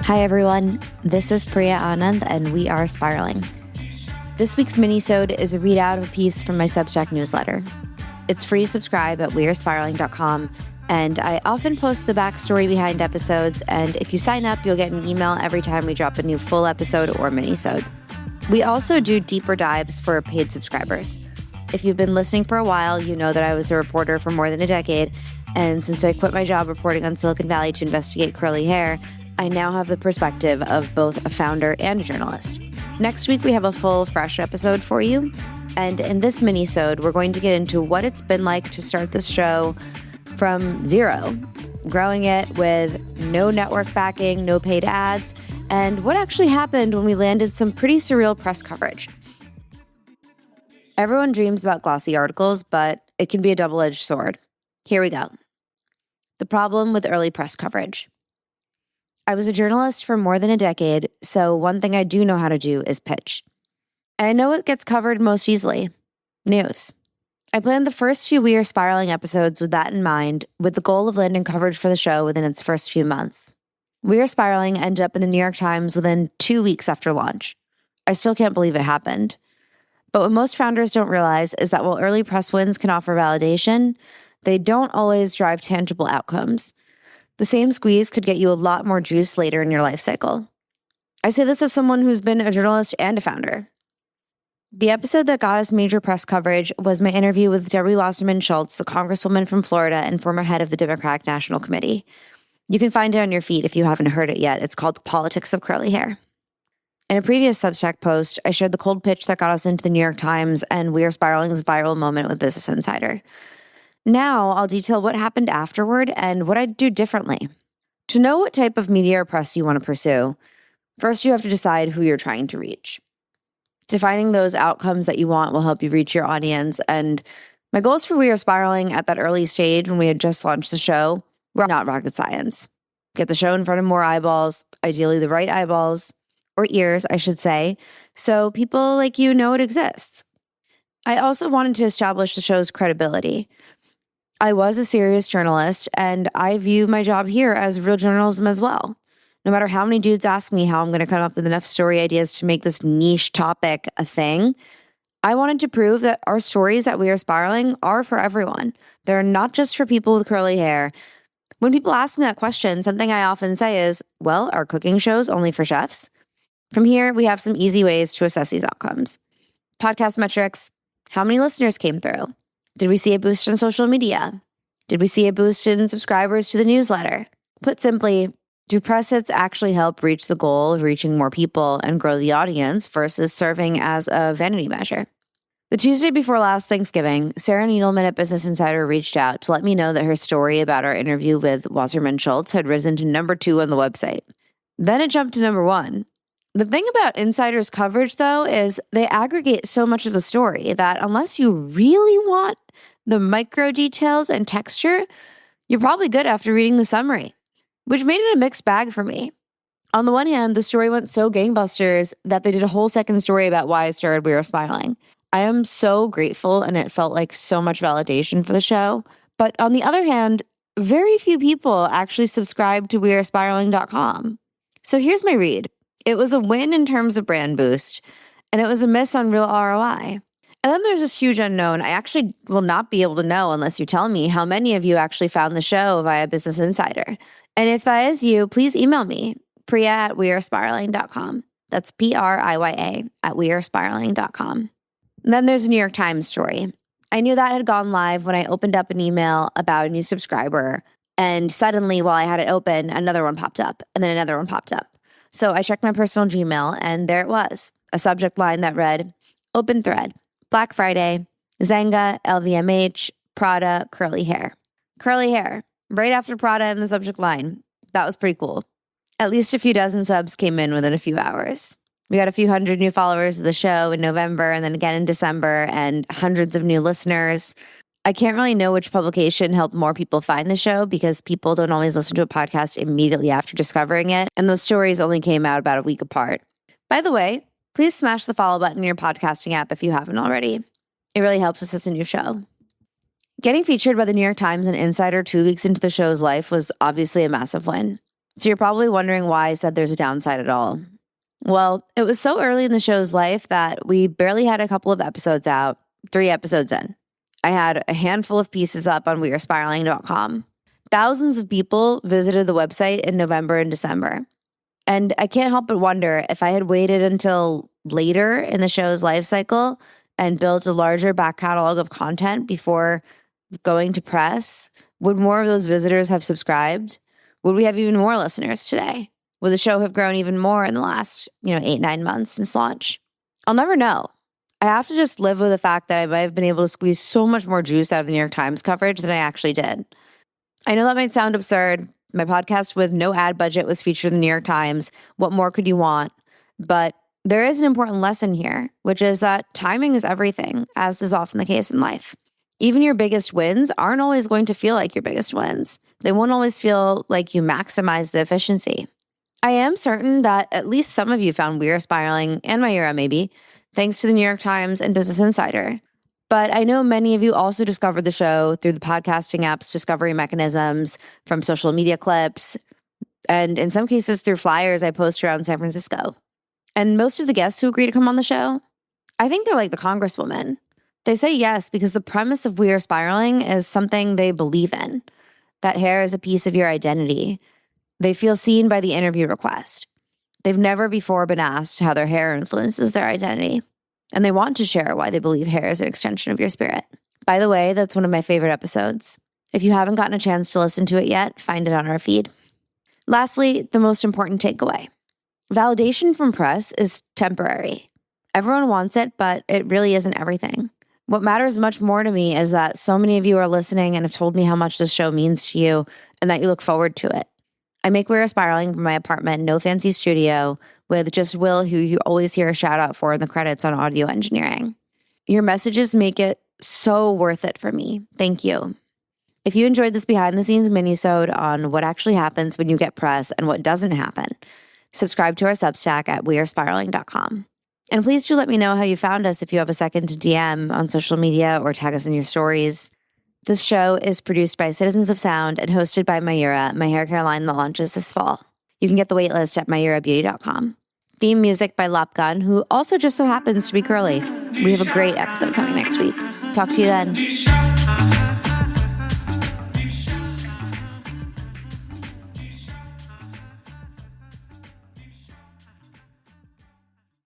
Hi everyone, this is Priya Anand and we are Spiraling. This week's mini-sode is a readout of a piece from my Substack newsletter. It's free to subscribe at wearespiraling.com, and I often post the backstory behind episodes, and if you sign up, you'll get an email every time we drop a new full episode or mini-sode. We also do deeper dives for paid subscribers. If you've been listening for a while, you know that I was a reporter for more than a decade, and since I quit my job reporting on Silicon Valley to investigate curly hair, I now have the perspective of both a founder and a journalist. Next week, we have a full, fresh episode for you. And in this mini-sode, we're going to get into what it's been like to start this show from zero, growing it with no network backing, no paid ads, and what actually happened when we landed some pretty surreal press coverage. Everyone dreams about glossy articles, but it can be a double-edged sword. Here we go. The problem with early press coverage. I was a journalist for more than a decade, so one thing I do know how to do is pitch. And I know what gets covered most easily: news. I planned the first few We Are Spiraling episodes with that in mind, with the goal of landing coverage for the show within its first few months. We Are Spiraling ended up in the New York Times within 2 weeks after launch. I still can't believe it happened. But what most founders don't realize is that while early press wins can offer validation, they don't always drive tangible outcomes. The same squeeze could get you a lot more juice later in your life cycle. I say this as someone who's been a journalist and a founder. The episode that got us major press coverage was my interview with Debbie Wasserman Schultz, the congresswoman from Florida and former head of the Democratic National Committee. You can find it on your feed if you haven't heard it yet. It's called Politics of Curly Hair. In a previous Substack post, I shared the cold pitch that got us into the New York Times and We Are Spiraling's viral moment with Business Insider. Now, I'll detail what happened afterward and what I'd do differently. To know what type of media or press you want to pursue, first you have to decide who you're trying to reach. Defining those outcomes that you want will help you reach your audience, and my goals for We Are Spiraling at that early stage when we had just launched the show were not rocket science. Get the show in front of more eyeballs, ideally the right eyeballs, or ears, I should say, so people like you know it exists. I also wanted to establish the show's credibility. I was a serious journalist, and I view my job here as real journalism as well. No matter how many dudes ask me how I'm going to come up with enough story ideas to make this niche topic a thing, I wanted to prove that our stories that We Are Spiraling are for everyone. They're not just for people with curly hair. When people ask me that question, something I often say is, well, are cooking shows only for chefs? From here, we have some easy ways to assess these outcomes. Podcast metrics: how many listeners came through? Did we see a boost in social media? Did we see a boost in subscribers to the newsletter? Put simply, do press hits actually help reach the goal of reaching more people and grow the audience versus serving as a vanity measure? The Tuesday before last Thanksgiving, Sarah Needleman at Business Insider reached out to let me know that her story about our interview with Wasserman Schultz had risen to number 2 on the website. Then it jumped to number 1. The thing about Insider's coverage, though, is they aggregate so much of the story that unless you really want the micro details and texture, you're probably good after reading the summary, which made it a mixed bag for me. On the one hand, the story went so gangbusters that they did a whole second story about why I started We Are Spiraling. I am so grateful, and it felt like so much validation for the show. But on the other hand, very few people actually subscribed to wearespiraling.com. So here's my read. It was a win in terms of brand boost, and it was a miss on real ROI. And then there's this huge unknown. I actually will not be able to know unless you tell me how many of you actually found the show via Business Insider. And if that is you, please email me, Priya at wearespiraling.com. That's PRIYA at wearespiraling.com. Then there's a New York Times story. I knew that had gone live when I opened up an email about a new subscriber, and suddenly while I had it open, another one popped up, and then another one popped up. So I checked my personal Gmail, and there it was, a subject line that read, open thread, Black Friday, Zanga, LVMH, Prada, curly hair. Curly hair, right after Prada in the subject line. That was pretty cool. At least a few dozen subs came in within a few hours. We got a few hundred new followers of the show in November and then again in December, and hundreds of new listeners. I can't really know which publication helped more people find the show because people don't always listen to a podcast immediately after discovering it, and those stories only came out about a week apart. By the way, please smash the follow button in your podcasting app if you haven't already. It really helps us as a new show. Getting featured by the New York Times and Insider 2 weeks into the show's life was obviously a massive win. So you're probably wondering why I said there's a downside at all. Well, it was so early in the show's life that we barely had a couple of episodes out, 3 episodes in. I had a handful of pieces up on wearespiraling.com. Thousands of people visited the website in November and December. And I can't help but wonder if I had waited until later in the show's life cycle and built a larger back catalog of content before going to press, would more of those visitors have subscribed? Would we have even more listeners today? Would the show have grown even more in the last, 8-9 months since launch? I'll never know. I have to just live with the fact that I might have been able to squeeze so much more juice out of the New York Times coverage than I actually did. I know that might sound absurd. My podcast with no ad budget was featured in the New York Times. What more could you want? But there is an important lesson here, which is that timing is everything, as is often the case in life. Even your biggest wins aren't always going to feel like your biggest wins. They won't always feel like you maximize the efficiency. I am certain that at least some of you found We Are Spiraling, and My Era maybe, thanks to the New York Times and Business Insider. But I know many of you also discovered the show through the podcasting app's discovery mechanisms, from social media clips, and in some cases through flyers I post around San Francisco. And most of the guests who agree to come on the show, I think they're like the Congresswoman. They say yes because the premise of We Are Spiraling is something they believe in, that hair is a piece of your identity. They feel seen by the interview request. They've never before been asked how their hair influences their identity, and they want to share why they believe hair is an extension of your spirit. By the way, that's one of my favorite episodes. If you haven't gotten a chance to listen to it yet, find it on our feed. Lastly, the most important takeaway. Validation from press is temporary. Everyone wants it, but it really isn't everything. What matters much more to me is that so many of you are listening and have told me how much this show means to you and that you look forward to it. I make We Are Spiraling from my apartment, no fancy studio, with just Will, who you always hear a shout out for in the credits on audio engineering. Your messages make it so worth it for me. Thank you. If you enjoyed this behind the scenes minisode on what actually happens when you get press and what doesn't happen, subscribe to our Substack at wearespiraling.com. And please do let me know how you found us if you have a second to DM on social media or tag us in your stories. This show is produced by Citizens of Sound and hosted by Mayura, my hair care line that launches this fall. You can get the waitlist at mayurabeauty.com. Theme music by Lopgun, who also just so happens to be curly. We have a great episode coming next week. Talk to you then.